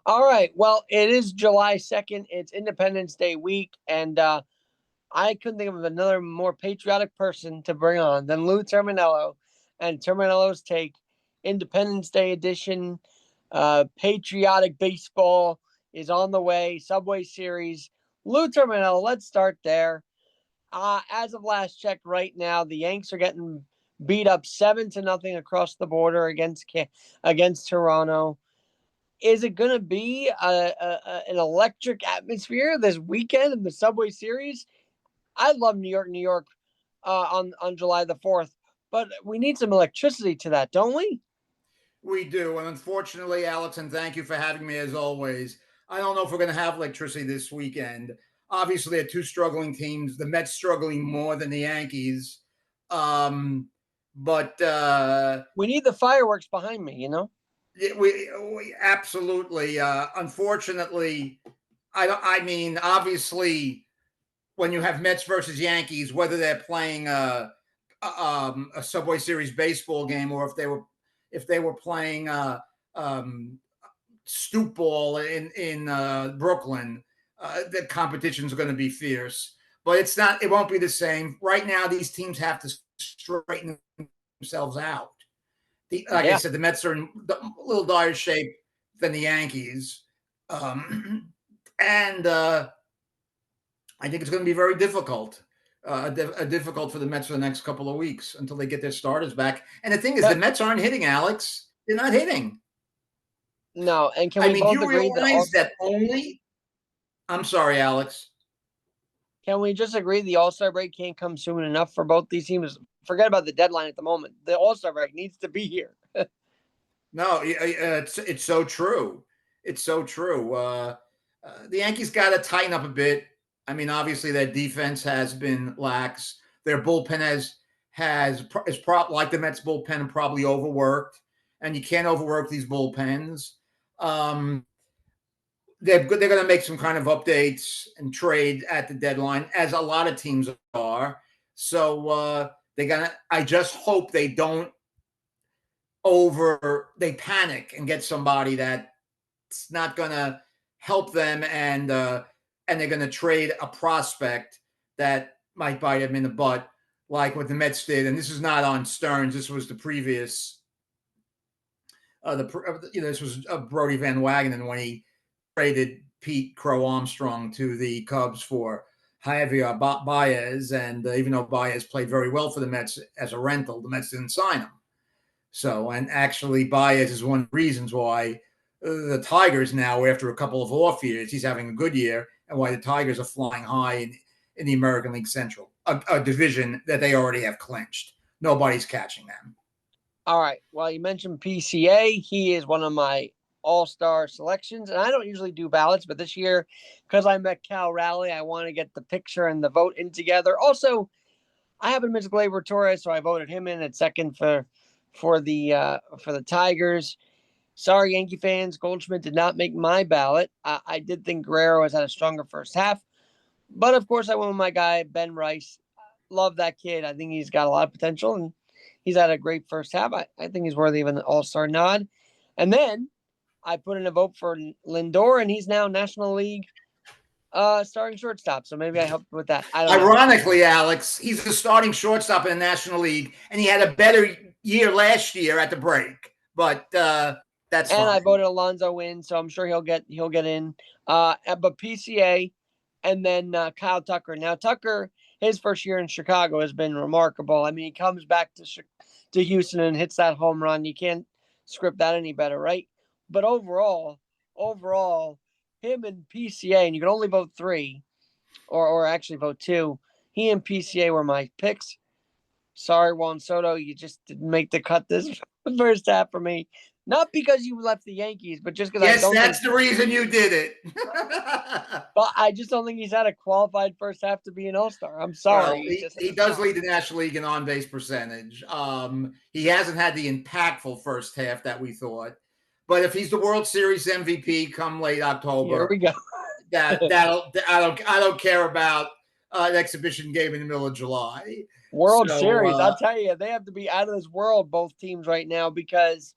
All right. Well, it is July 2nd. It's Independence Day week, and I couldn't think of another more patriotic person to bring on than Lou Terminello and Terminello's Take Independence Day edition. Patriotic baseball is on the way. Subway Series. Lou Terminello, let's start there. As of last check, right now, the Yanks are getting beat up 7-0 across the border against Toronto. Is it going to be an electric atmosphere this weekend in the Subway Series? I love New York on July the 4th, but we need some electricity to that, don't we? We do. And unfortunately, Alex, and thank you for having me as always. I don't know if we're going to have electricity this weekend. Obviously, they're two struggling teams. The Mets struggling more than the Yankees. But We need the fireworks behind me, you know? we absolutely, unfortunately, I mean, obviously, when you have Mets versus Yankees, whether they're playing a Subway Series baseball game or if they were playing stoop ball in Brooklyn, the competition is going to be fierce. But it's not. It won't be the same. Right now, these teams have to straighten themselves out. Like I Yeah. said, the Mets are in a little dire shape than the Yankees, and I think it's going to be very difficult. Difficult for the Mets for the next couple of weeks until they get their starters back. And the thing is, the Mets aren't hitting, Alex. They're not hitting. No, and can I we mean, do both you agree that realize that only? I'm sorry, Alex. can we just agree the All-Star break can't come soon enough for both these teams? Forget about the deadline at the moment. The All-Star break needs to be here. No, it's so true. It's so true. The Yankees got to tighten up a bit. I mean, obviously, their defense has been lax. Their bullpen is like the Mets bullpen, probably overworked, and you can't overwork these bullpens. Um, they're going to make some kind of updates and trade at the deadline, as a lot of teams are. So they're gonna. I just hope they don't they panic and get somebody that's not going to help them, and they're going to trade a prospect that might bite them in the butt, like what the Mets did. And this is not on Stearns. This was the previous. This was Brody Van Wagenen when he traded Pete Crow Armstrong to the Cubs for Javier Baez, and even though Baez played very well for the Mets as a rental, the Mets didn't sign him. So, and actually, Baez is one of the reasons why the Tigers now, after a couple of off years, he's having a good year, and why the Tigers are flying high in the American League Central, a division that they already have clinched. Nobody's catching them. All right. Well, you mentioned PCA. He is one of my all-star selections, and I don't usually do ballots, but this year, because I met Cal Raleigh, I want to get the picture and the vote in together. Also, I happen to miss Gleyber Torres, so I voted him in at second for the Tigers. Sorry, Yankee fans, Goldschmidt did not make my ballot. I did think Guerrero has had a stronger first half, but of course, I went with my guy Ben Rice. Love that kid. I think he's got a lot of potential, and he's had a great first half. I think he's worthy of an all-star nod. And then I put in a vote for Lindor, and he's now National League starting shortstop. So maybe I helped with that. I don't know. Ironically, Alex, he's the starting shortstop in the National League, and he had a better year last year at the break. But that's and fine. I voted Alonso in, so I'm sure he'll get in. But PCA, and then Kyle Tucker. Now Tucker, his first year in Chicago has been remarkable. I mean, he comes back to Houston and hits that home run. You can't script that any better, right? But overall, him and PCA, and you can only vote 3, or actually vote 2. He and PCA were my picks. Sorry, Juan Soto, you just didn't make the cut this first half for me. Not because you left the Yankees, but just because that's the reason you did it. But I just don't think he's had a qualified first half to be an All-Star. I'm sorry. Well, he does lead the National League in on-base percentage. He hasn't had the impactful first half that we thought. But if he's the World Series MVP come late October, here we go. I don't care about an exhibition game in the middle of July. World Series, I'll tell you, they have to be out of this world, both teams right now, because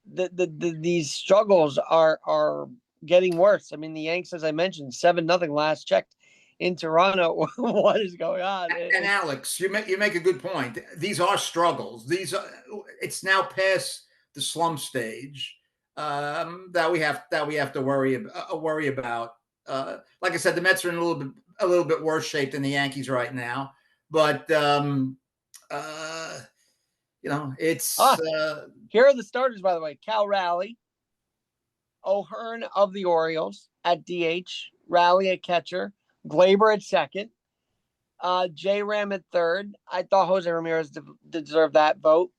these struggles are getting worse. I mean, the Yanks, as I mentioned, 7-0 last checked in Toronto. What is going on? And Alex, you make a good point. These are struggles. It's now past the slump stage that we have to worry about. Like I said, the Mets are in a little bit worse shape than the Yankees right now. But uh, it's here are the starters, by the way. Cal Raleigh, O'Hearn of the Orioles at DH, Raleigh at catcher, Glaber at second, J Ram at third. I thought Jose Ramirez deserved that vote.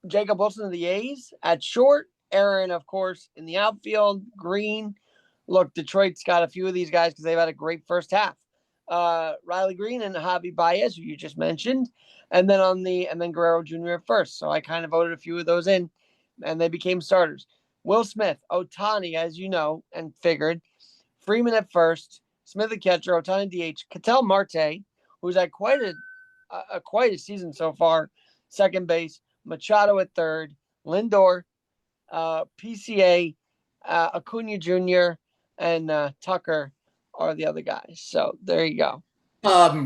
Jacob Wilson of the A's at short, Aaron, of course, in the outfield, Green. Look, Detroit's got a few of these guys because they've had a great first half. Riley Green and Javi Baez, who you just mentioned, and then Guerrero Jr. at first. So I kind of voted a few of those in, and they became starters. Will Smith, Ohtani, as you know and figured, Freeman at first, Smith at catcher, Ohtani DH, Ketel Marte, who's had quite a season so far, second base, Machado at third, Lindor, PCA, Acuna Jr., and Tucker are the other guys. So there you go.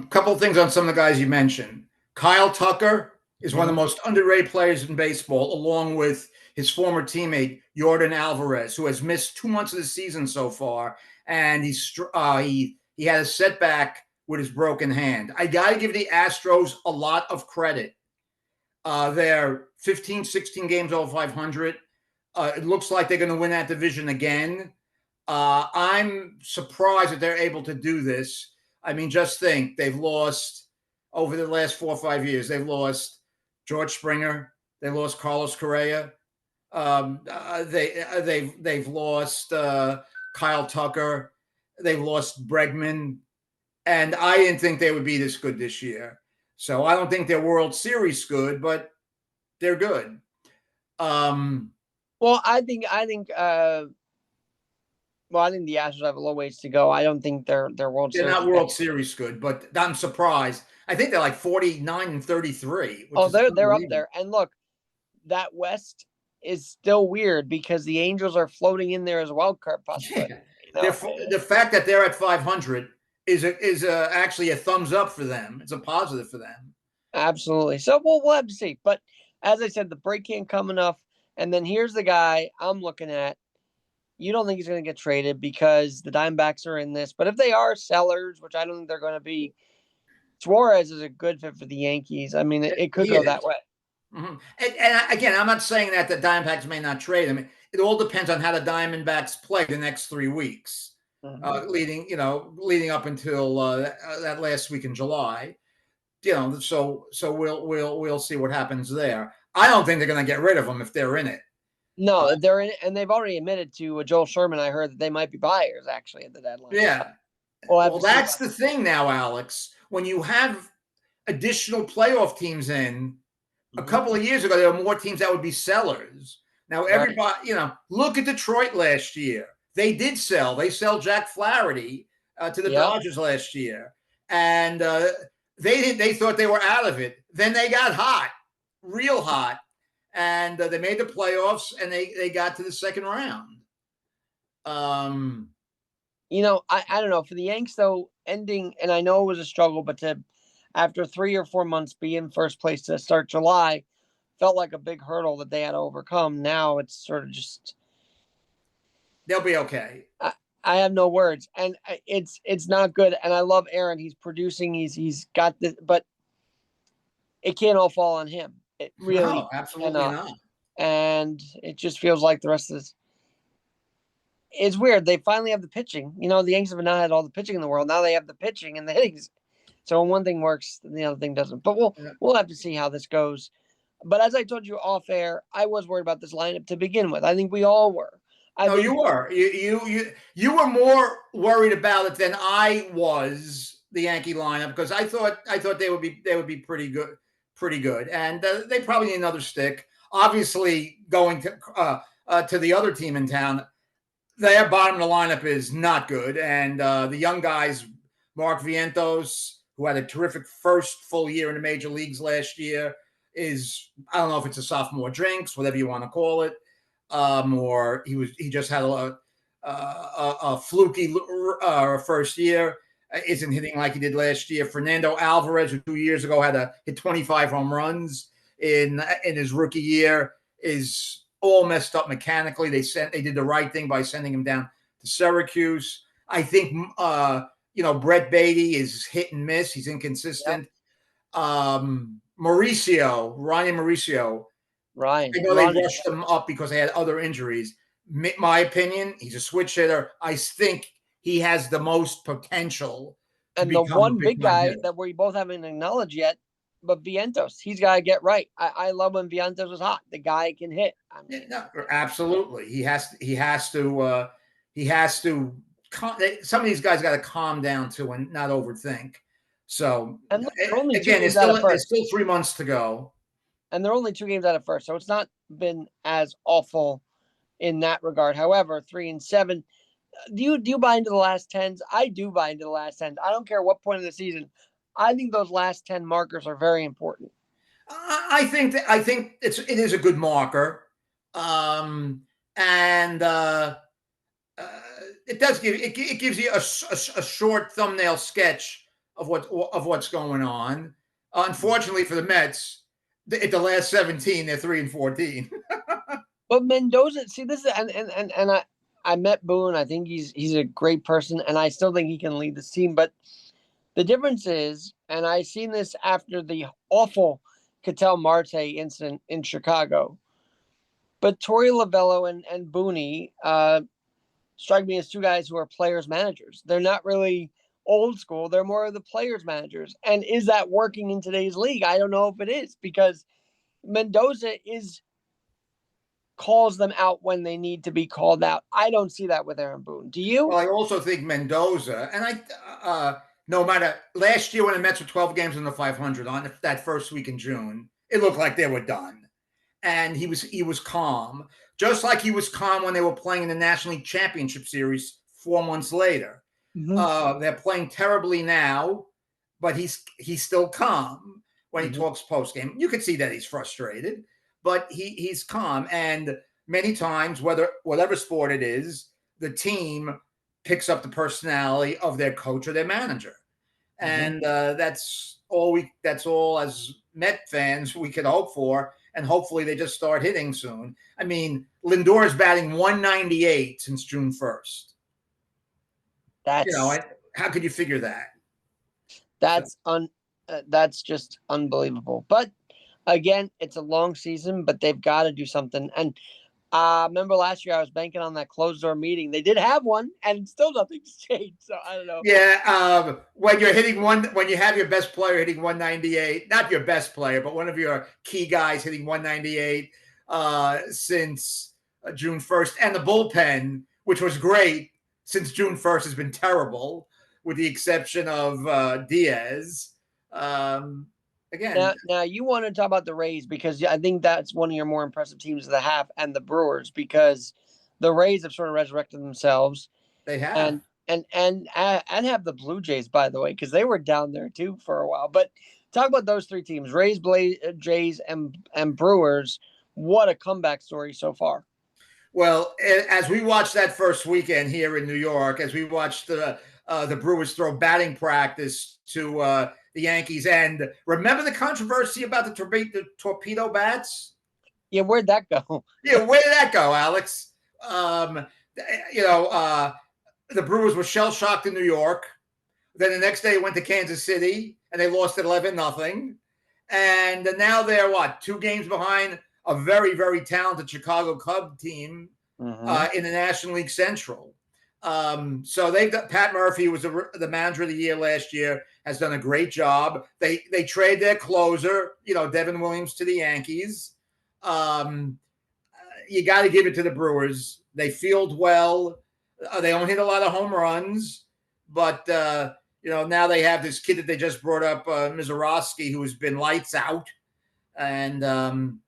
Couple of things on some of the guys you mentioned. Kyle Tucker is one of the most underrated players in baseball, along with his former teammate Yordan Alvarez, who has missed 2 months of the season so far, and he had a setback with his broken hand. I got to give the Astros a lot of credit. They're 15, 16 games over 500. It looks like they're going to win that division again. I'm surprised that they're able to do this. I mean, just think, they've lost over the last 4 or 5 years. They've lost George Springer. They lost Carlos Correa. They've lost Kyle Tucker. They've lost Bregman. And I didn't think they would be this good this year. So I don't think they're World Series good, but they're good. Well, I think the Astros have a little ways to go. I don't think they're World They're Series. not World Series good, but I'm surprised. I think they're like 49 and 33. They're up there. And look, that West is still weird because the Angels are floating in there as a wild card possibility. Yeah. The fact that they're at 500 is actually a thumbs up for them. It's a positive for them. Absolutely. So we'll have to see. But as I said, the break can't come enough. And then here's the guy I'm looking at. You don't think he's going to get traded because the Diamondbacks are in this. But if they are sellers, which I don't think they're going to be, Suarez is a good fit for the Yankees. I mean, it could go that way. Mm-hmm. And again, I'm not saying that the Diamondbacks may not trade him. It all depends on how the Diamondbacks play the next 3 weeks, leading up until that last week in July. So we'll see what happens there. I don't think they're going to get rid of him if they're in it. No, they're in it, and they've already admitted to Joel Sherman. I heard that they might be buyers actually at the deadline. Yeah. Well, that's the thing now, Alex. When you have additional playoff teams in, a couple of years ago, there were more teams that would be sellers. Now, everybody, look at Detroit last year. They did sell. They sell Jack Flaherty to the Dodgers last year. And they thought they were out of it. Then they got hot, real hot. And they made the playoffs, and they got to the second round. I don't know. For the Yanks, though, ending, and I know it was a struggle, but to after 3 or 4 months be in first place to start July felt like a big hurdle that they had to overcome. Now it's sort of just they'll be okay. I have no words, and it's not good. And I love Aaron. He's producing. He's got this, but it can't all fall on him. It really absolutely not. And it just feels like the rest of this. It's weird. They finally have the pitching. The Yankees have not had all the pitching in the world. Now they have the pitching and the hitting. So when one thing works, the other thing doesn't. But we'll have to see how this goes. But as I told you off air, I was worried about this lineup to begin with. I think we all were. You were. You were more worried about it than I was, the Yankee lineup, because I thought they would be pretty good. And they probably need another stick. Obviously, going to the other team in town, their bottom of the lineup is not good. And the young guys, Mark Vientos, who had a terrific first full year in the major leagues last year, is, I don't know if it's a sophomore drinks, whatever you want to call it, or he just had a fluky first year, isn't hitting like he did last year. Fernando Alvarez, who 2 years ago had to hit 25 home runs in his rookie year, is all messed up mechanically. They did the right thing by sending him down to Syracuse. I think Brett Beatty is hit and miss. He's inconsistent. Ryan Mauricio. I know they rushed him up because they had other injuries. My opinion, he's a switch hitter. I think he has the most potential to and the become one a big big-time guy hitter. that we both haven't acknowledged yet, but Vientos, he's got to get right. I love when Vientos is hot. The guy can hit. I mean, No, absolutely. He has to. Some of these guys got to calm down too and not overthink. So and look, they're only 2 again, games out of there's first, still 3 months to go. and they're only 2 games out of first, so it's not been as awful in that regard. However, 3-7. Do you buy into the last 10s? I do buy into the last 10s. I don't care what point of the season. I think those last 10 markers are very important. I think it is a good marker, and it does it gives you a short thumbnail sketch of what's going on. Unfortunately for the Mets, at the last 17, they're 3-14. But Mendoza, see, this is and I met Boone. I think he's a great person, and I still think he can lead this team. But the difference is, and I seen this after the awful Ketel Marte incident in Chicago. But Torey Lovello and Booney strike me as 2 guys who are players managers. They're not really old school. They're more of the players managers. And is that working in today's league? I don't know if it is, because Mendoza calls them out when they need to be called out. I don't see that with Aaron Boone. Do you? Well, I also think Mendoza, and no matter last year when the Mets were 12 games in the 500 on that first week in June, it looked like they were done. And he was calm, just like he was calm when they were playing in the National League Championship Series 4 months later. They're playing terribly now, but he's still calm when he talks post game. You can see that he's frustrated, but he's calm. And many times, whatever sport it is, the team picks up the personality of their coach or their manager, and that's all as Met fans we could hope for. And hopefully they just start hitting soon. I mean, Lindor is batting 198 since June 1st. How could you figure that? That's just unbelievable. But again, it's a long season, but they've got to do something. And remember last year I was banking on that closed door meeting. They did have one, and still nothing's changed. So I don't know. Yeah, when you have your best player hitting 198, not your best player, but one of your key guys hitting 198 since June 1st, and the bullpen, which was great since June 1st, has been terrible, with the exception of Diaz. Again, now you want to talk about the Rays, because I think that's one of your more impressive teams of the half, and the Brewers, because the Rays have sort of resurrected themselves. They have, and have the Blue Jays, by the way, because they were down there too for a while. But talk about those 3 teams: Rays, Jays, and Brewers. What a comeback story so far. Well, as we watched that first weekend here in New York, as we watched the Brewers throw batting practice to the Yankees, and remember the controversy about the torpedo bats? Yeah, where'd that go? Yeah, where did that go, Alex? The Brewers were shell-shocked in New York. Then the next day went to Kansas City, and they lost at 11-0. And now they're, 2 games behind a very, very talented Chicago Cub team in the National League Central. So they've got Pat Murphy, was the manager of the year last year, has done a great job. They trade their closer, Devin Williams, to the Yankees. You got to give it to the Brewers. They field well. They don't hit a lot of home runs, but now they have this kid that they just brought up, Mizorowski, who has been lights out, and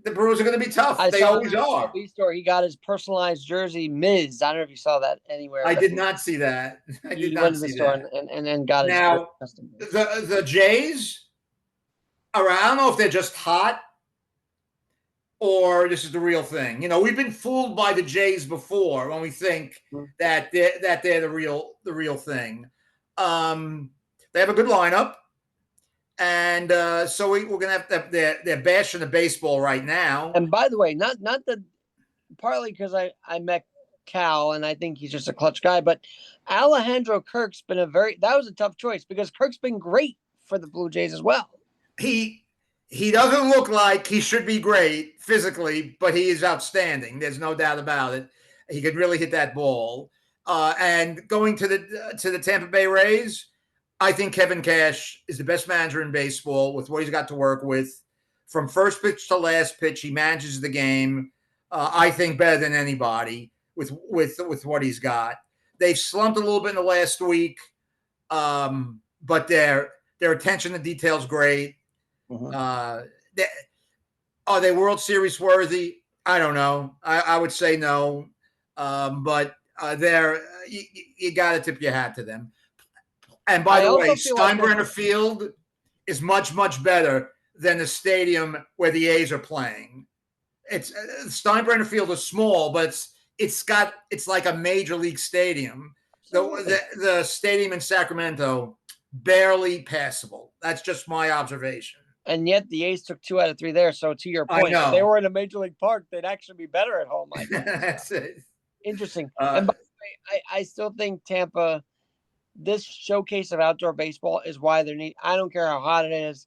the Brewers are going to be tough. They always are. Store. He got his personalized jersey, Miz. I don't know if you saw that anywhere. I did not see that. He went to the store and got his. Now, the Jays, All right, I don't know if they're just hot or this is the real thing. We've been fooled by the Jays before when we think that they're the real thing. They have a good lineup, and so we're gonna have to. They're bashing the baseball right now. And by the way, not that partly because I met Cal and I think he's just a clutch guy, but Alejandro Kirk's been that was a tough choice because Kirk's been great for the Blue Jays as well. He doesn't look like he should be great physically, but he is outstanding. There's no doubt about it. He could really hit that ball. And going to the Tampa Bay Rays, I think Kevin Cash is the best manager in baseball with what he's got to work with. From first pitch to last pitch, he manages the game. I think better than anybody with what he's got. They've slumped a little bit in the last week, but their attention to detail is great. Mm-hmm. Are they World Series worthy? I don't know. I would say no, but you got to tip your hat to them. And by the way, Steinbrenner Field is much, much better than the stadium where the A's are playing. It's Steinbrenner Field is small, but it's like a major league stadium. The stadium in Sacramento, barely passable. That's just my observation. And yet the A's took 2 out of 3 there. So to your point, if they were in a major league park, they'd actually be better at home. I think. That's it. Interesting. And by the way, I still think Tampa, this showcase of outdoor baseball is why I don't care how hot it is.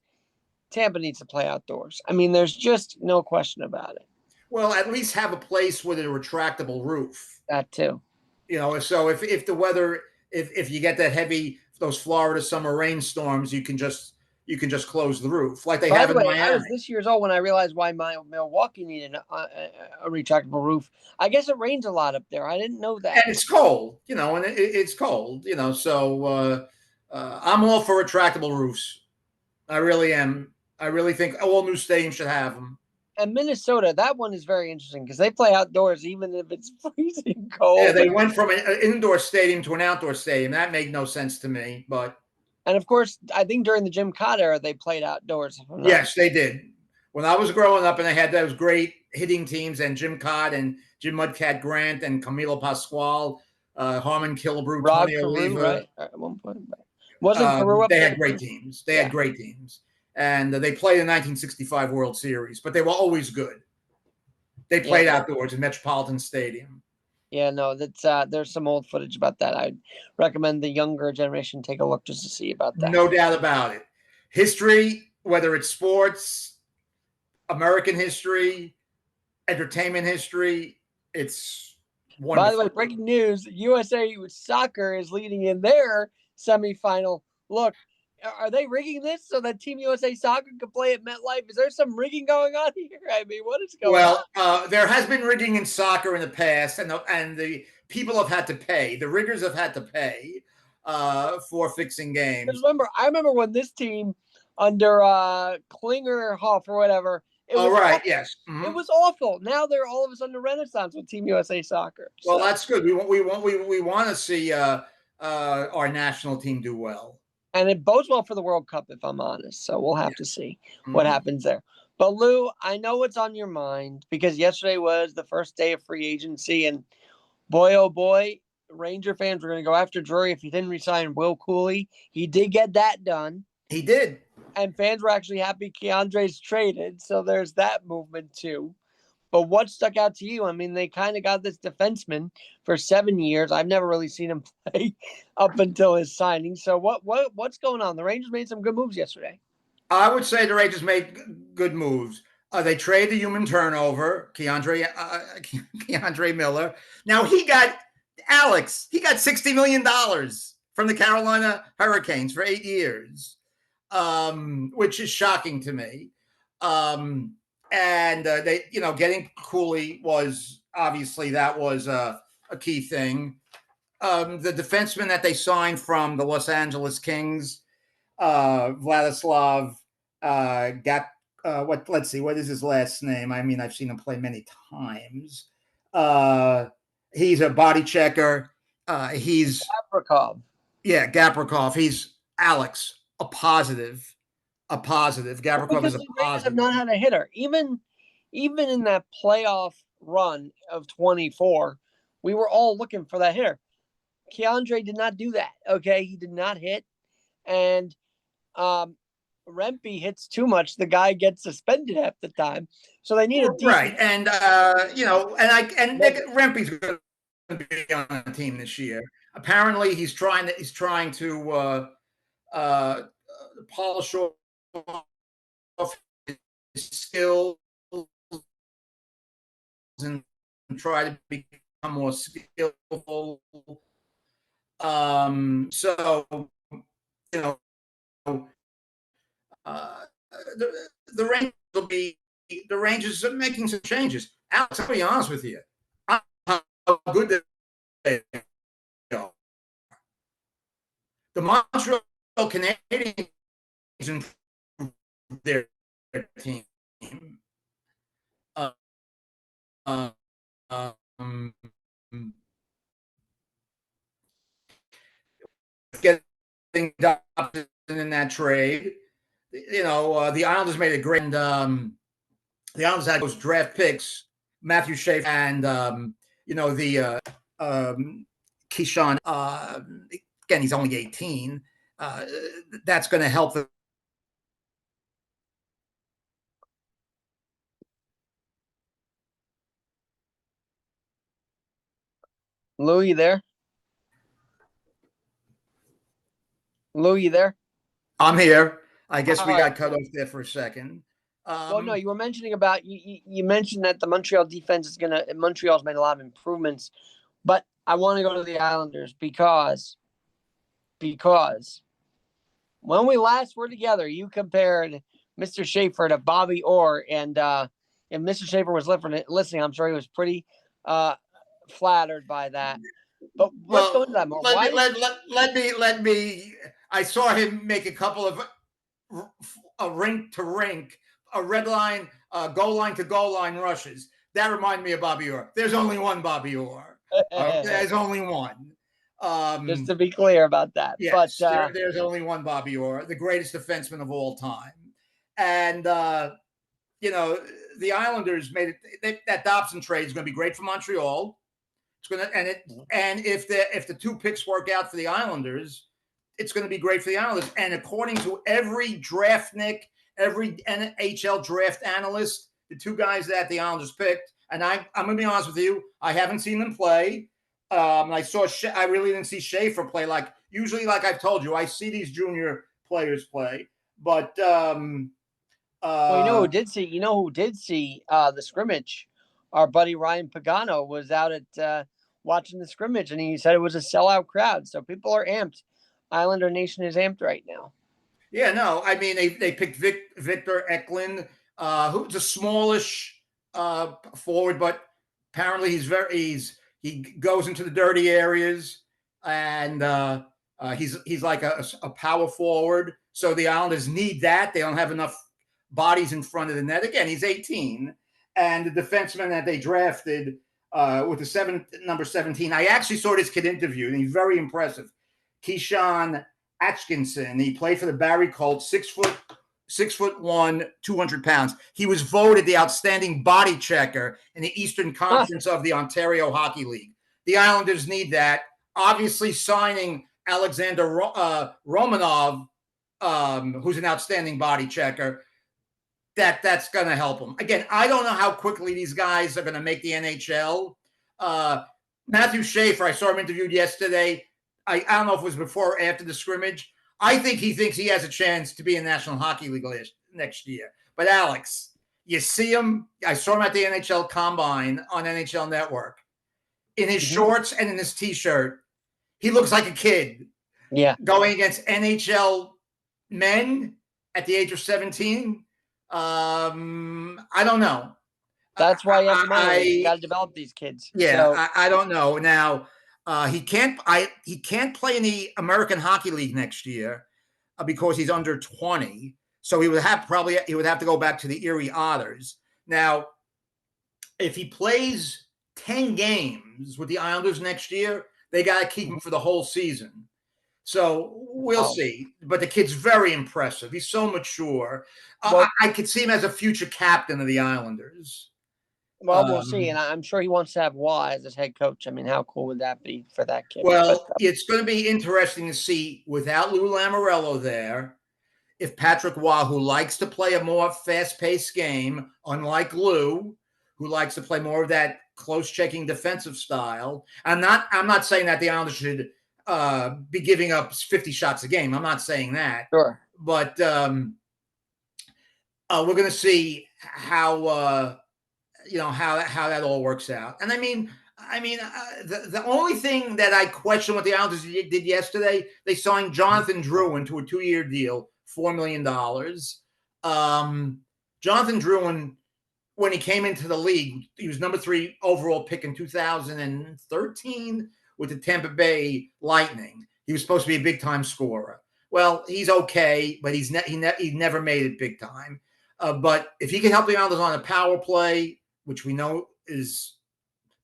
Tampa needs to play outdoors. I mean, there's just no question about it. Well, at least have a place with a retractable roof. That too. So if the weather, if you get those Florida summer rainstorms, you can just close the roof like they have in Miami. I was this year's old when I realized why Milwaukee needed a retractable roof. I guess it rains a lot up there. I didn't know that. And it's cold, and it's cold, so I'm all for retractable roofs. I really am. I really think all new stadiums should have them. And Minnesota, that one is very interesting because they play outdoors even if it's freezing cold. Yeah, they went from an indoor stadium to an outdoor stadium. That made no sense to me, but. And of course, I think during the Jim Cott era, they played outdoors. Yes, they did. When I was growing up and they had those great hitting teams and Jim Cott and Jim Mudcat Grant and Camilo Pascual, Harmon Killebrew, Tony Oliva. Right, at one point. Wasn't Carew up there? They had great teams. They had great teams. And they played in the 1965 World Series, but they were always good. They played outdoors in Metropolitan Stadium. Yeah, no, that's there's some old footage about that. I'd recommend the younger generation take a look just to see about that. No doubt about it. History, whether it's sports, American history, entertainment history, it's wonderful. By the way, breaking news, USA Soccer is leading in their semifinal. Look, are they rigging this so that Team USA Soccer can play at MetLife? Is there some rigging going on here? I mean, what is going on? Well, there has been rigging in soccer in the past, and the people have had to pay. The riggers have had to pay for fixing games. I remember when this team under Klingerhoff or whatever. Yes. Mm-hmm. It was awful. Now they're all of a sudden a renaissance with Team USA Soccer. Well, that's good. We want to see our national team do well. And it bodes well for the World Cup, if I'm honest. So we'll have to see what happens there. But Lou, I know what's on your mind because yesterday was the first day of free agency. And boy, oh boy, Ranger fans were going to go after Drury if he didn't resign Will Cooley. He did get that done. He did. And fans were actually happy Keandre's traded. So there's that movement too. But what stuck out to you? I mean, they kind of got this defenseman for 7 years. I've never really seen him play up until his signing. So what's going on? The Rangers made some good moves yesterday. I would say the Rangers made good moves. They traded the human turnover, Keandre Miller. Now he got $60 million from the Carolina Hurricanes for 8 years, which is shocking to me. And they, getting Cooley was obviously that was a key thing. The defenseman that they signed from the Los Angeles Kings, Vladislav let's see, what is his last name? I mean, I've seen him play many times. He's a body checker. He's Gaprikov. Yeah, Gaprikov. He's Alex, a positive. a positive. Gavrikov is Because a the Rangers have positive. not had a hitter. Even in that playoff run of 24, we were all looking for that hitter. Keandre did not do that. Okay, he did not hit, and Rempe hits too much. The guy gets suspended half the time, so they need a decent. Right, and Rempe's going to be on the team this year. Apparently, he's trying to polish off his skills and try to become more skillful. So you know, the Rangers will be the Rangers are making some changes. Alex, I'll be honest with you, how good they are. The Montreal Canadiens improved their team. Um, getting adopted in that trade. The Islanders made a great. The Islanders had those draft picks, Matthew Schaefer, and Keyshawn. Again, he's only 18. That's going to help them. Lou, you there? Lou, you there? I'm here. I guess All we right. got cut off there for a second. Well, no, you were mentioning about you mentioned that the Montreal defense is gonna. Montreal's made a lot of improvements, but I want to go to the Islanders because when we last were together, you compared Mr. Schaefer to Bobby Orr, and if Mr. Schaefer was listening, I'm sure he was pretty flattered by that. But let's go into that more. Let me. I saw him make a couple of rink to rink, a red line, goal line to goal line rushes. That reminded me of Bobby Orr. There's only one Bobby Orr. There's only one. Just to be clear about that. Yes, but there's only one Bobby Orr, the greatest defenseman of all time. And the Islanders made it. That Dobson trade is going to be great for Montreal. It's going to and if the two picks work out for the Islanders, it's going to be great for the Islanders. And according to every draftnik, every NHL draft analyst, the two guys that the Islanders picked, and I'm going to be honest with you, I haven't seen them play. I really didn't see Schaefer play. Usually, like I've told you, I see these junior players play, but well, you know who did see? The scrimmage? Our buddy Ryan Pagano was out at watching the scrimmage, and he said it was a sellout crowd. So people are amped. Islander Nation is amped right now. Yeah, no, I mean they picked Victor Eklund, who's a smallish forward, but apparently he goes into the dirty areas, and he's like a power forward. So the Islanders need that. They don't have enough bodies in front of the net. Again, he's 18, and the defenseman that they drafted with the number 17. I actually saw this kid interviewed, and he's very impressive. Keyshawn Atkinson. He played for the Barrie Colts. 6'1", 200 pounds. He was voted the outstanding body checker in the Eastern Conference of the Ontario Hockey League. The Islanders need that. Obviously, signing Alexander Romanov, who's an outstanding body checker, that's going to help them. Again, I don't know how quickly these guys are going to make the NHL. Matthew Schaefer, I saw him interviewed yesterday. I don't know if it was before or after the scrimmage. I think he thinks he has a chance to be in the National Hockey League next year. But Alex, you see him. I saw him at the NHL Combine on NHL Network. In his shorts and in his T-shirt, he looks like a kid. Yeah. Going against NHL men at the age of 17. I don't know. That's why you have money. You got to develop these kids. Yeah, so. I don't know. Now, he can't play in the American Hockey League next year because he's under 20. So he would have to go back to the Erie Otters. Now, if he plays 10 games with the Islanders next year, they got to keep him for the whole season. So we'll Oh, see. But the kid's very impressive. He's so mature. well, I could see him as a future captain of the Islanders. we'll see, and I'm sure he wants to have Waugh as his head coach. I mean, how cool would that be for that kid? But Well, it's going to be interesting to see without Lou Lamoriello there if Patrick Waugh, who likes to play a more fast-paced game, unlike Lou, who likes to play more of that close-checking defensive style. I'm not saying that the Islanders should be giving up 50 shots a game. I'm not saying that, sure, but we're going to see how how that all works out. And the only thing that I question what the Islanders did yesterday, they signed Jonathan Drouin to a 2-year deal, $4 million. Jonathan Drouin, when he came into the league, he was number 3 overall pick in 2013 with the Tampa Bay Lightning. He was supposed to be a big time scorer. Well, he's okay, but he never made it big time. But if he can help the Islanders on a power play, which we know is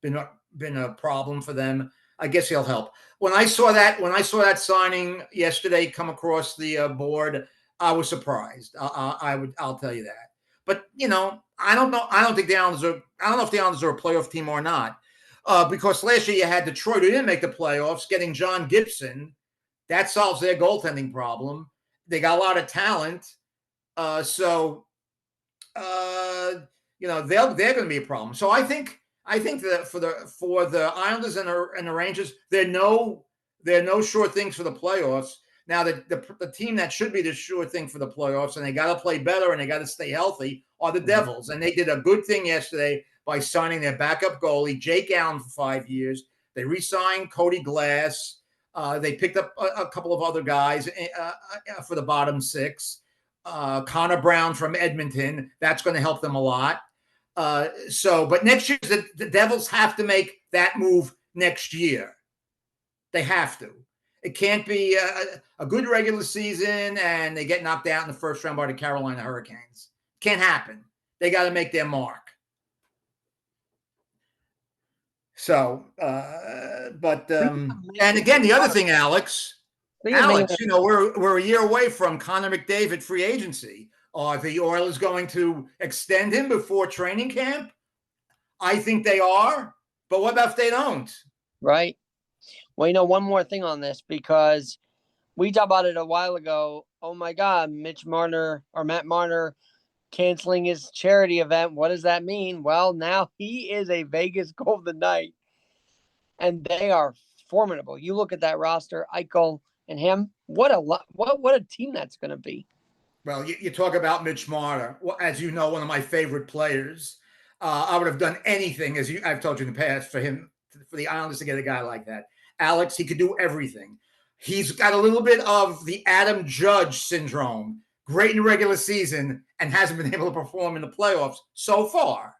been a problem for them, I guess he'll help. When I saw that signing yesterday come across the board, I was surprised. I'll tell you that. But I don't know. I don't think the Islanders are. I don't know if the Islanders are a playoff team or not. Because last year you had Detroit, who didn't make the playoffs, getting John Gibson. That solves their goaltending problem. They got a lot of talent, so they're going to be a problem. So I think that for the Islanders and the Rangers, they're no sure things for the playoffs. Now the team that should be the sure thing for the playoffs, and they got to play better and they got to stay healthy, are the Devils. And they did a good thing yesterday by signing their backup goalie Jake Allen for 5 years. They re-signed Cody Glass. They picked up a couple of other guys for the bottom 6. Connor Brown from Edmonton. That's going to help them a lot. But next year, the Devils have to make that move next year. They have to. It can't be a good regular season and they get knocked out in the first round by the Carolina Hurricanes. Can't happen. They got to make their mark. So, and again, the other thing, Alex, we're a year away from Connor McDavid free agency. Are the Oilers going to extend him before training camp? I think they are. But what about if they don't? Right. Well, one more thing on this, because we talked about it a while ago. Oh my God, Matt Marner canceling his charity event. What does that mean? Well, now he is a Vegas Golden Knight, and they are formidable. You look at that roster, Eichel and him. What a team that's going to be. Well, you talk about Mitch Marner, as you know, one of my favorite players. I would have done anything, I've told you in the past, for the Islanders to get a guy like that. Alex, he could do everything. He's got a little bit of the Adam Judge syndrome. Great in the regular season and hasn't been able to perform in the playoffs so far.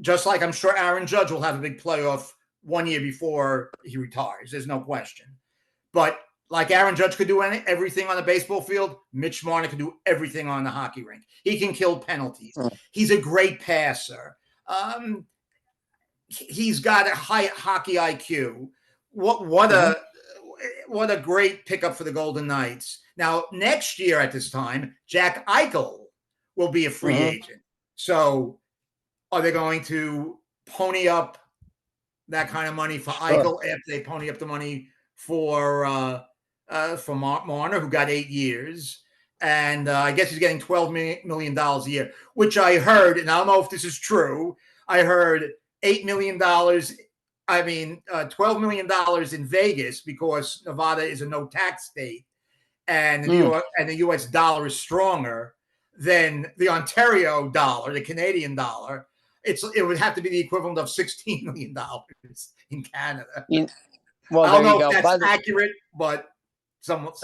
Just like I'm sure Aaron Judge will have a big playoff 1 year before he retires. There's no question. But like Aaron Judge could do everything on the baseball field, Mitch Marner could do everything on the hockey rink. He can kill penalties. He's a great passer. He's got a high hockey IQ. What a great pickup for the Golden Knights. Now, next year at this time, Jack Eichel will be a free agent. So are they going to pony up that kind of money for Eichel after they pony up the money for Marner, who got 8 years? And I guess he's getting $12 million a year, which I heard, and I don't know if this is true, I heard $8 million, $12 million in Vegas because Nevada is a no-tax state, and the U.S. dollar is stronger than the Ontario dollar, the Canadian dollar. It would have to be the equivalent of $16 million in Canada. Well, I don't know if that's accurate, but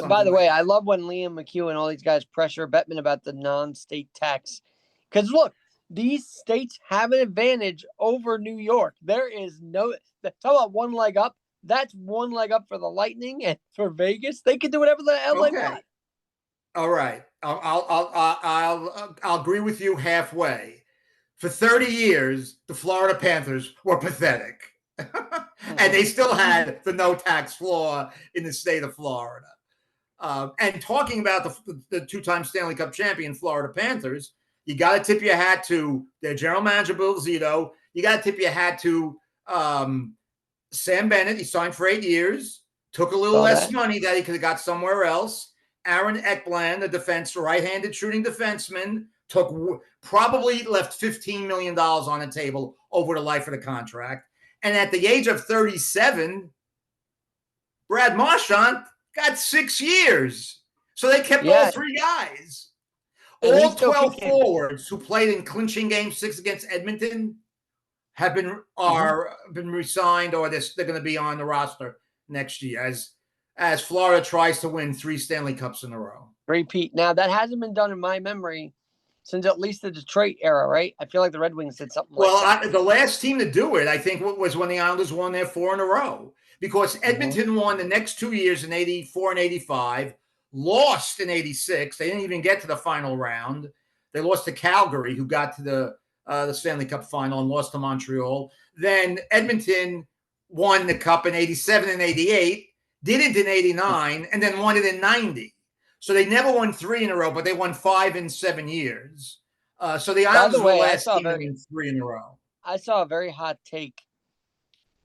by the way, I love when Liam McHugh and all these guys pressure Bettman about the non-state tax. Because look, these states have an advantage over New York. There is talk about one leg up. That's one leg up for the Lightning and for Vegas. They can do whatever the hell they want. All right, I'll agree with you halfway. For 30 years, the Florida Panthers were pathetic. And they still had the no tax floor in the state of Florida. And talking about the two-time Stanley Cup champion Florida Panthers, you got to tip your hat to their general manager, Bill Zito. You got to tip your hat to Sam Bennett. He signed for 8 years, took a little less money that he could have got somewhere else. Aaron Ekblad, the right-handed shooting defenseman, probably left $15 million on the table over the life of the contract. And at the age of 37, Brad Marchand got 6 years. So they kept all 3 guys. All 12 forwards who played in clinching game 6 against Edmonton have been re-signed, or they're going to be on the roster next year as Florida tries to win 3 Stanley Cups in a row. Repeat. Now, that hasn't been done in my memory since at least the Detroit era, right? I feel like the Red Wings did something like that. The last team to do it, I think, was when the Islanders won their 4 in a row. Because Edmonton won the next 2 years in 84 and 85, lost in 86. They didn't even get to the final round. They lost to Calgary, who got to the Stanley Cup final and lost to Montreal. Then Edmonton won the Cup in 87 and 88, didn't in 89, and then won it in 90. So they never won 3 in a row, but they won 5 in 7 years. So the Islanders were the last team to win 3 in a row. I saw a very hot take.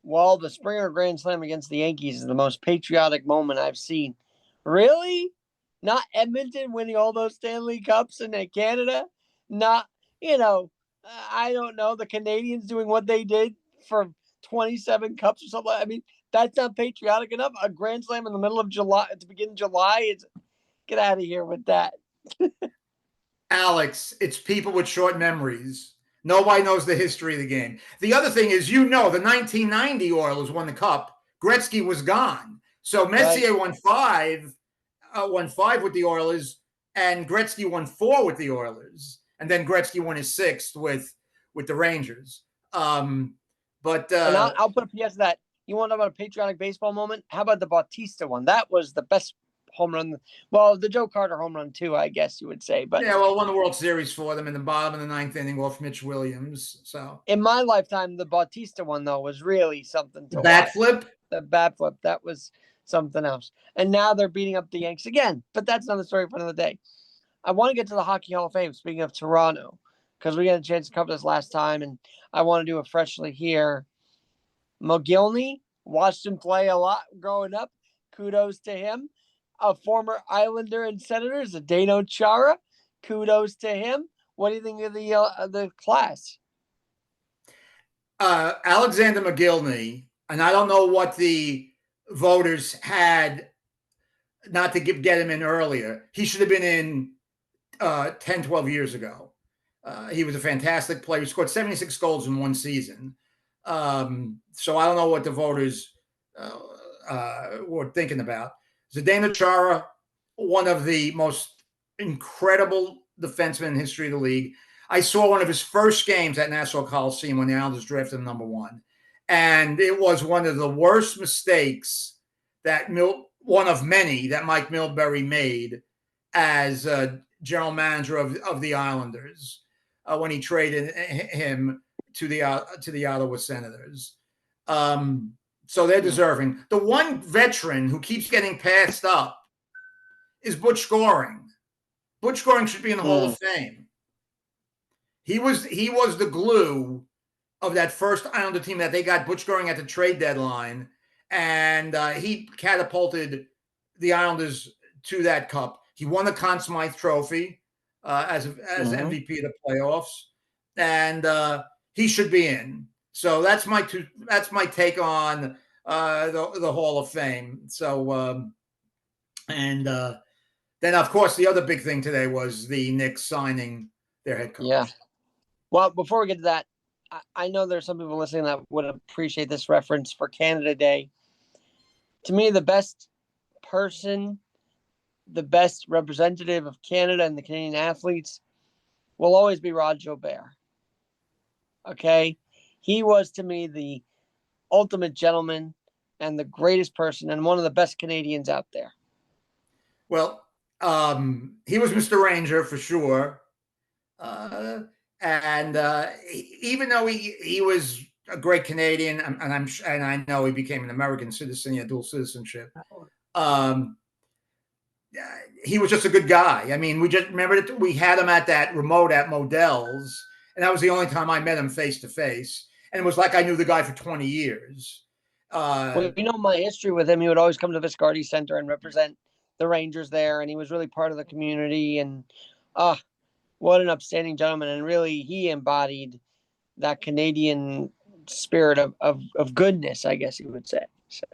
Well, the Springer Grand Slam against the Yankees is the most patriotic moment I've seen. Really? Not Edmonton winning all those Stanley Cups in Canada? Not, I don't know, the Canadians doing what they did for 27 cups or something. I mean, that's not patriotic enough. A Grand Slam in the middle of July, at the beginning of July, get out of here with that. Alex, it's people with short memories. Nobody knows the history of the game. The other thing is, the 1990 Oilers won the Cup. Gretzky was gone. So Messier won 5 with the Oilers, and Gretzky won 4 with the Oilers. And then Gretzky won his 6th with the Rangers. And I'll put a PS to that. You want to know about a patriotic baseball moment? How about the Bautista one? That was the best home run. Well, the Joe Carter home run too, I guess you would say. But won the World Series for them in the bottom of the 9th inning off Mitch Williams. So in my lifetime, the Bautista one though was really something to bat flip. The bat flip, that was something else. And now they're beating up the Yanks again. But that's another story for another day. I want to get to the Hockey Hall of Fame. Speaking of Toronto, because we got a chance to cover this last time, and I want to do it freshly here. Mogilny, watched him play a lot growing up. Kudos to him. A former Islander and Senator, Zdeno Chara. Kudos to him. What do you think of the class? Alexander Mogilny, and I don't know what the voters had not to get him in earlier. He should have been in 10, 12 years ago. He was a fantastic player. He scored 76 goals in one season. So I don't know what the voters were thinking about. Zdeno Chara, one of the most incredible defensemen in the history of the league. I saw one of his first games at Nassau Coliseum when the Islanders drafted him number 1. And it was one of the worst mistakes one of many that Mike Milbury made as general manager of the Islanders when he traded him to the Ottawa Senators. So they're deserving. The one veteran who keeps getting passed up is Butch Goring. Butch Goring should be in the Hall of Fame. He was the glue of that first Islander team that they got Butch Goring at the trade deadline, and he catapulted the Islanders to that cup. He won the Conn Smythe Trophy as MVP of the playoffs, and he should be in. So that's my take on the Hall of Fame. So then of course the other big thing today was the Knicks signing their head coach. Yeah. Well, before we get to that, I know there's some people listening that would appreciate this reference for Canada Day. To me, the best person, the best representative of Canada and the Canadian athletes will always be Rod Jobert. Okay? He was, to me, the ultimate gentleman and the greatest person and one of the best Canadians out there. Well, he was Mr. Ranger for sure. And even though he was a great Canadian, and I know he became an American citizen. He had dual citizenship. Um, he was just a good guy. I mean, we just remember that we had him at that remote at Modell's, and that was the only time I met him face to face. And it was like I knew the guy for 20 years. Well, you know my history with him. He would always come to Viscardi Center and represent the Rangers there, and he was really part of the community. And what an upstanding gentleman! And really, he embodied that Canadian spirit of goodness, I guess you would say. So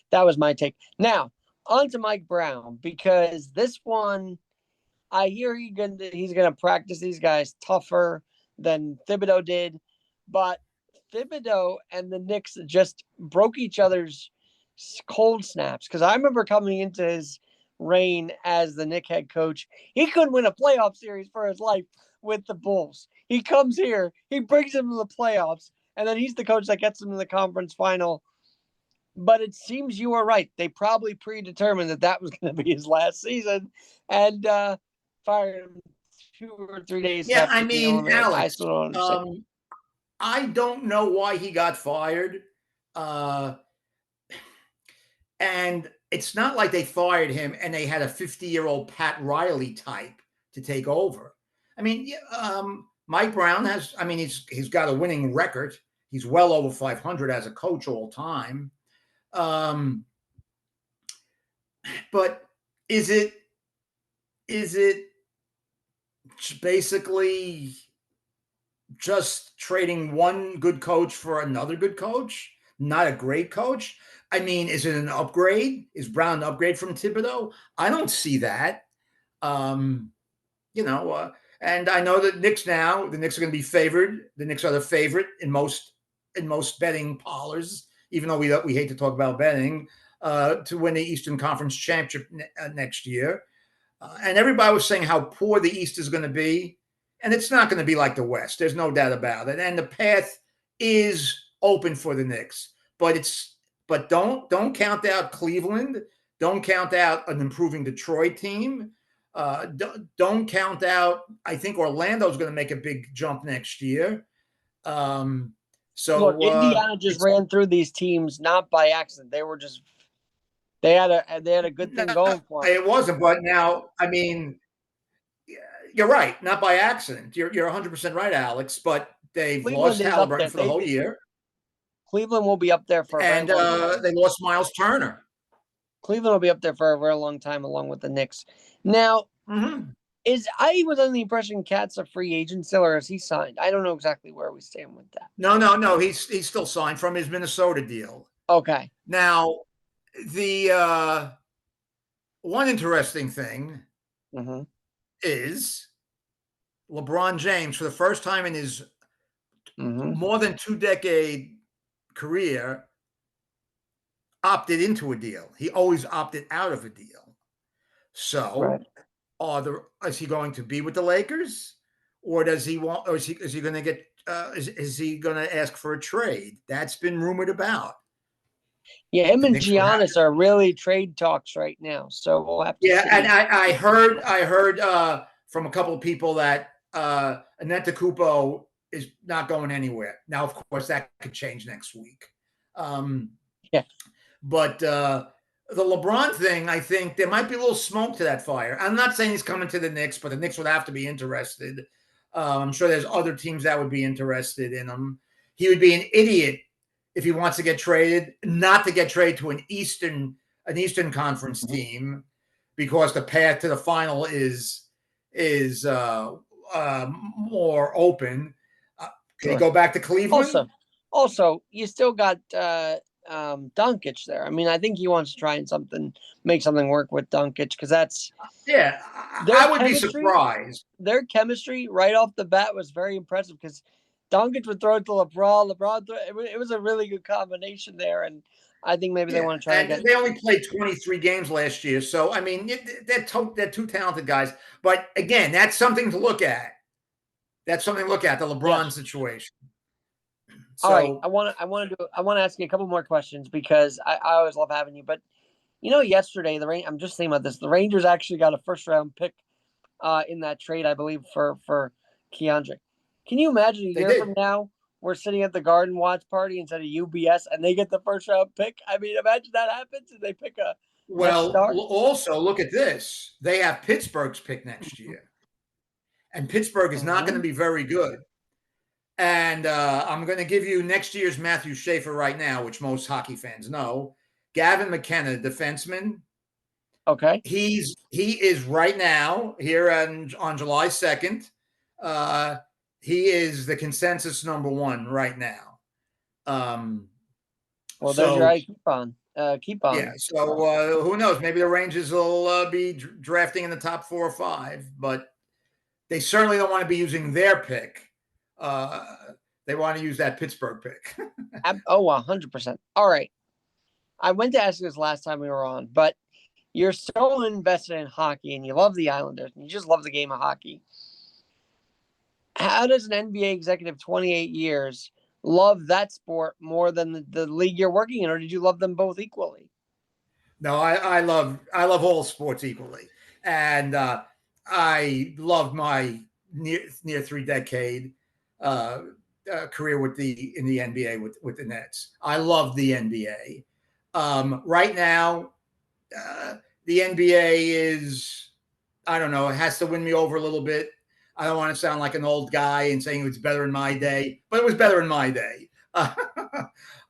that was my take. Now, on to Mike Brown, because this one, I hear he's gonna practice these guys tougher than Thibodeau did, but Thibodeau and the Knicks just broke each other's cold snaps. Because I remember coming into his reign as the Knick head coach, he couldn't win a playoff series for his life with the Bulls. He comes here, he brings them to the playoffs, and then he's the coach that gets them to the conference final. But it seems you were right. They probably predetermined that was going to be his last season, and fired him 2 or 3 days Yeah, after I being mean, eliminated. I Alex, still don't understand. I don't know why he got fired. Uh, and it's not like they fired him and they had a 50-year-old Pat Riley type to take over. I mean, Mike Brown has, I mean, he's got a winning record. He's well over 500 as a coach all time. But is it basically just trading one good coach for another good coach, not a great coach? I mean, is it an upgrade? Is Brown an upgrade from Thibodeau? I don't see that. Um, and I know that the Knicks are going to be favored. The Knicks are the favorite in most betting parlors, even though we hate to talk about betting, to win the Eastern Conference Championship next year. And everybody was saying how poor the East is going to be. And it's not going to be like the West. There's no doubt about it. And the path is open for the Knicks. But don't count out Cleveland. Don't count out an improving Detroit team. Don't count out, I think Orlando's going to make a big jump next year. Look, Indiana just ran through these teams not by accident. They had a good thing going for them. It wasn't, but now, I mean, you're right, not by accident. You're 100% right, Alex. But they've Cleveland lost Halliburton for the whole year. Cleveland will be up there for a very long time. They lost Miles Turner. Cleveland will be up there for a very long time, along with the Knicks. Now, I was under the impression Cat's a free agent still, or is he signed? I don't know exactly where we stand with that. No. He's still signed from his Minnesota deal. Okay. Now, the one interesting thing is LeBron James, for the first time in his more than 2-decade career, opted into a deal. He always opted out of a deal. So, is he going to be with the Lakers, or does he want? Or is he going to get? Is he going to ask for a trade? That's been rumored about. Yeah, him and Giannis are really trade talks right now. So we'll have to see. And I heard from a couple of people that Antetokounmpo is not going anywhere. Now, of course, that could change next week. But the LeBron thing, I think there might be a little smoke to that fire. I'm not saying he's coming to the Knicks, but the Knicks would have to be interested. I'm sure there's other teams that would be interested in him. He would be an idiot if he wants to get traded, not to get traded to an Eastern Conference team, because the path to the final is more open. Can he go back to Cleveland? Also, you still got Doncic there. I mean, I think he wants to try and make something work with Doncic, because that's I would be surprised. Their chemistry right off the bat was very impressive, because Doncic would throw it to LeBron. It was a really good combination there, and I think maybe they want to try again. They only played 23 games last year, so I mean, they're two talented guys. But again, that's something to look at. That's something to look at, the LeBron situation. So, all right, I want to ask you a couple more questions, because I always love having you. But yesterday I'm just thinking about this. The Rangers actually got a first-round pick in that trade, I believe, for Keandre. Can you imagine a year from now we're sitting at the Garden watch party instead of UBS, and they get the first round pick. I mean, imagine that happens and they pick a Met Well, star. also look at this. They have Pittsburgh's pick next year, and Pittsburgh is not going to be very good. And I'm going to give you next year's Matthew Schaefer right now, which most hockey fans know. Gavin McKenna, defenseman. Okay. He is right now here on July 2nd. He is the consensus number one right now. Well, there's your eye. Keep on. Yeah. So who knows? Maybe the Rangers will be drafting in the top 4 or 5, but they certainly don't want to be using their pick. They want to use that Pittsburgh pick. 100%. All right. I went to ask you this last time we were on, but you're so invested in hockey and you love the Islanders and you just love the game of hockey. How does an NBA executive 28 years love that sport more than the league you're working in, or did you love them both equally? No, I love all sports equally, and I love my near 3-decade career in the NBA with the Nets. I love the NBA. Right now, the NBA is, I don't know, it has to win me over a little bit. I don't want to sound like an old guy and saying it was better in my day, but it was better in my day.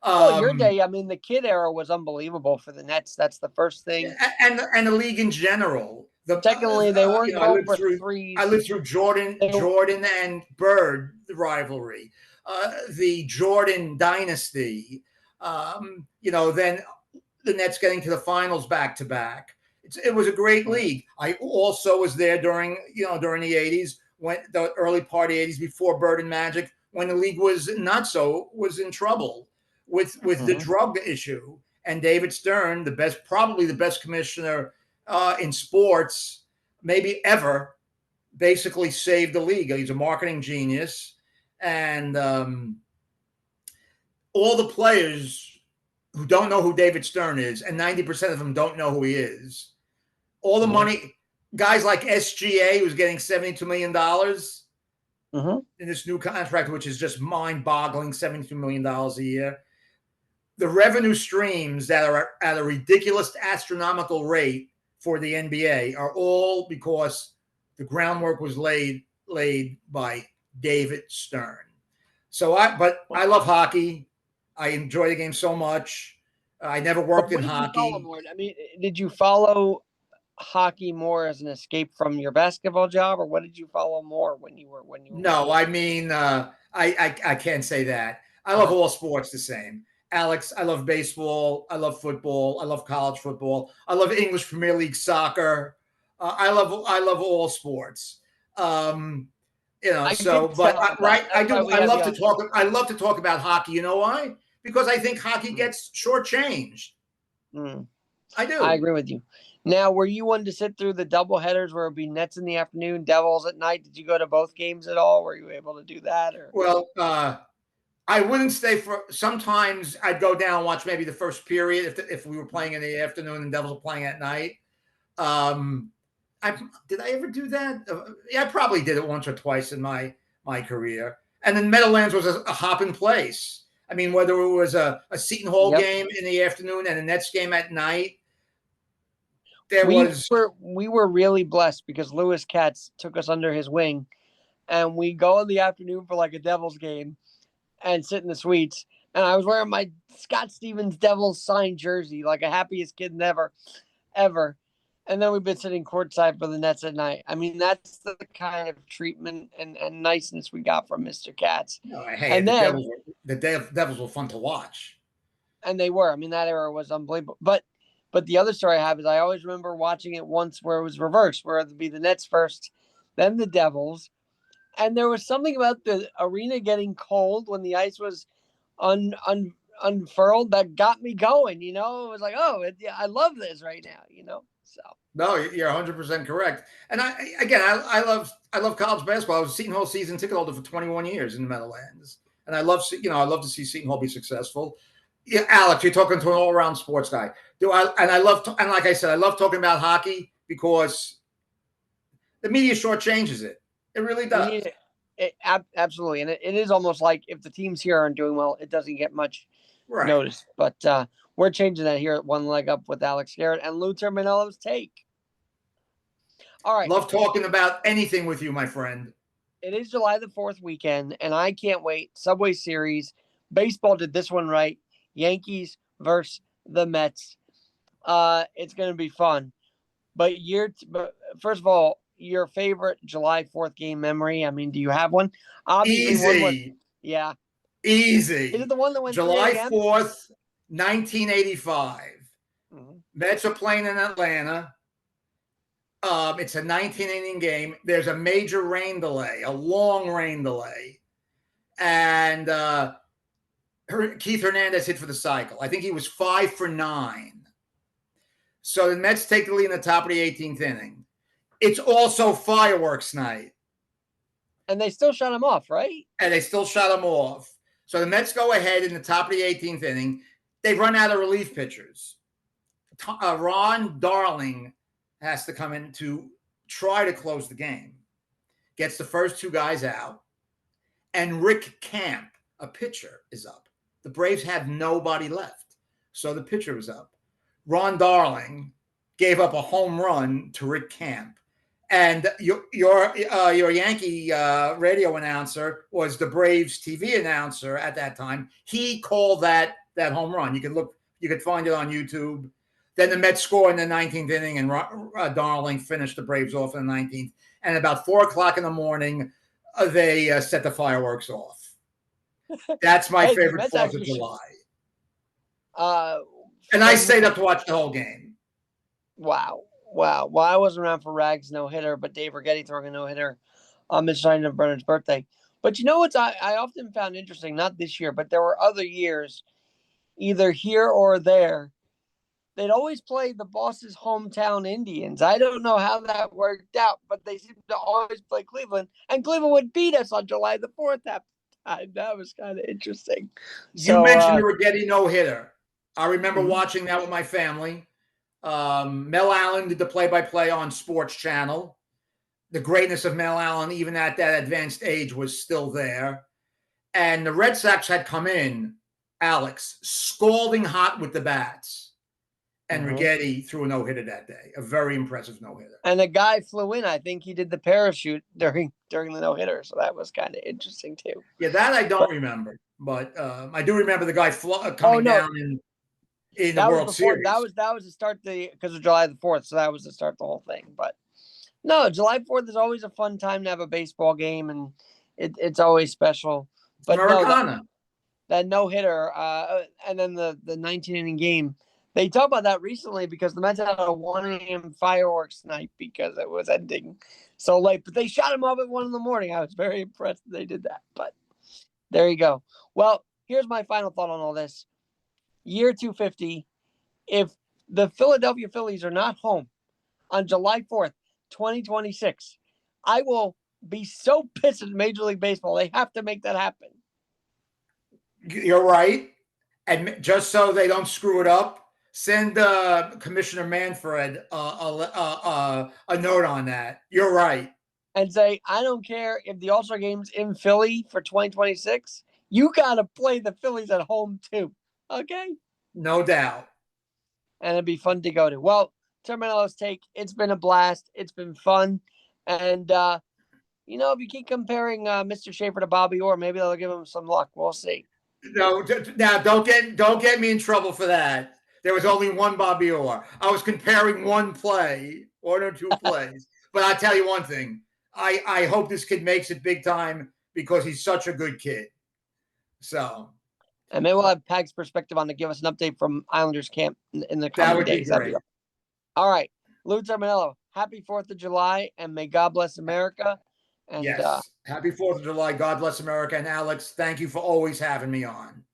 Your day, I mean, the Kid era was unbelievable for the Nets. That's the first thing. And the league in general. Secondly, they weren't going for threes. I lived through Jordan and Bird rivalry, the Jordan dynasty. Then the Nets getting to the finals back to back. It was a great league. I also was there during the 80s, when the early part of the 80s, before Bird and Magic, when the league was in trouble with the drug issue. And David Stern, probably the best commissioner in sports, maybe ever, basically saved the league. He's a marketing genius. And all the players who don't know who David Stern is, and 90% of them don't know who he is, all the money, guys like SGA, who's getting $72 million in this new contract, which is just mind-boggling, $72 million a year. The revenue streams that are at a ridiculous astronomical rate for the NBA are all because the groundwork was laid by David Stern. But I love hockey. I enjoy the game so much. I never worked in hockey. I mean, did you follow hockey more as an escape from your basketball job, or what did you follow more when you were? No, I mean, I can't say that. I love all sports the same. Alex, I love baseball. I love football. I love college football. I love English Premier League soccer. I love all sports. I do. I love to talk. I love to talk about hockey. You know why? Because I think hockey gets shortchanged. I do. I agree with you. Now, were you one to sit through the double headers where it'd be Nets in the afternoon, Devils at night? Did you go to both games at all? Were you able to do that? Or well, I wouldn't stay for. Sometimes I'd go down and watch maybe the first period if we were playing in the afternoon and Devils were playing at night. Did I ever do that? Yeah, I probably did it once or twice in my career. And then Meadowlands was a hopping place. I mean, whether it was a Seton Hall game in the afternoon and a Nets game at night, we were really blessed because Lewis Katz took us under his wing, and we go in the afternoon for like a Devils game and sit in the suites. And I was wearing my Scott Stevens Devils signed jersey, like a happiest kid ever. And then we've been sitting courtside for the Nets at night. I mean, that's the kind of treatment and niceness we got from Mr. Katz. Hey, and the Devils were fun to watch. And they were. I mean, that era was unbelievable. But the other story I have is I always remember watching it once where it was reversed, where it'd be the Nets first, then the Devils. And there was something about the arena getting cold when the ice was unfurled that got me going. It was like, I love this right now. So no, you're 100% correct. And I love college basketball. I was a Seton Hall season ticket holder for 21 years in the Meadowlands, and I love to see Seton Hall be successful. Yeah, Alex, you're talking to an all-around sports guy. Like I said, I love talking about hockey because the media shortchanges it. It really does. Absolutely, and it is almost like if the teams here aren't doing well, it doesn't get much Right. notice. But we're changing that here at One Leg Up with Alex Garrett and Lou Terminello's take. All right. Love talking about anything with you, my friend. It is July the 4th weekend, and I can't wait. Subway Series. Baseball did this one right. Yankees versus the Mets. It's going to be fun. But first of all, your favorite July 4th game memory? I mean, do you have one? Obviously, one was, Easy. yeah. Easy. Is it the one that went July 3 a.m.? 4th, 1985. Mm-hmm. Mets are playing in Atlanta. It's a 19-inning game. There's a major rain delay, a long rain delay. And Keith Hernandez hit for the cycle. I think he was 5 for 9. So the Mets take the lead in the top of the 18th inning. It's also fireworks night. And they still shut him off, right? And they still shut him off. So the Mets go ahead in the top of the 18th inning. They run out of relief pitchers. Ron Darling has to come in to try to close the game. Gets the first 2 guys out. And Rick Camp, a pitcher, is up. The Braves have nobody left. So the pitcher was up. Ron Darling gave up a home run to Rick Camp. And your Yankee radio announcer was the Braves TV announcer at that time. He called that home run. You could find it on YouTube. Then the Mets score in the 19th inning, and Darling finished the Braves off in the 19th. And about 4:00 in the morning, they set the fireworks off. That's my favorite 4th of July. And I stayed up to watch the whole game. Wow. Well, I wasn't around for Rags no-hitter, but Dave Rigetti throwing a no-hitter on Mitch Brenner's birthday. But you know what I often found interesting, not this year, but there were other years, either here or there, they'd always play the boss's hometown Indians. I don't know how that worked out, but they seemed to always play Cleveland, and Cleveland would beat us on July the 4th that time. That was kind of interesting. You mentioned the Rigetti no-hitter. I remember watching that with my family. Mel Allen did the play-by-play on Sports Channel. The greatness of Mel Allen, even at that advanced age, was still there. And the Red Sox had come in, Alex, scalding hot with the bats. And Rigetti threw a no-hitter that day. A very impressive no-hitter. And the guy flew in. I think he did the parachute during the no-hitter. So that was kind of interesting, too. Yeah, that I don't remember. But I do remember the guy coming down in the World Series. That was the start because of July the 4th. So that was to start the whole thing. But no, July 4th is always a fun time to have a baseball game, and it's always special. But Americana. No, that no-hitter and then the 19-inning game, they talked about that recently because the Mets had a 1 a.m. fireworks night because it was ending so late. But they shot him off at 1 in the morning. I was very impressed that they did that. But there you go. Well, here's my final thought on all this. Year 250, if the Philadelphia Phillies are not home on July 4th, 2026, I will be so pissed at Major League Baseball. They have to make that happen. You're right. And just so they don't screw it up, send Commissioner Manfred a note on that. You're right. And say, I don't care if the All-Star Game's in Philly for 2026. You got to play the Phillies at home, too. Okay? No doubt. And it'd be fun to go to. Well, Terminello's take, it's been a blast. It's been fun. And, if you keep comparing Mr. Schaefer to Bobby Orr, maybe they'll give him some luck. We'll see. No, now don't get me in trouble for that. There was only one Bobby Orr. I was comparing one or 2 plays. But I'll tell you one thing. I hope this kid makes it big time because he's such a good kid. So. And maybe we'll have Pag's perspective on to give us an update from Islanders camp in the coming days. That would be great. All right. Lou Terminello, happy 4th of July, and may God bless America. And, yes. Happy 4th of July. God bless America. And Alex, thank you for always having me on.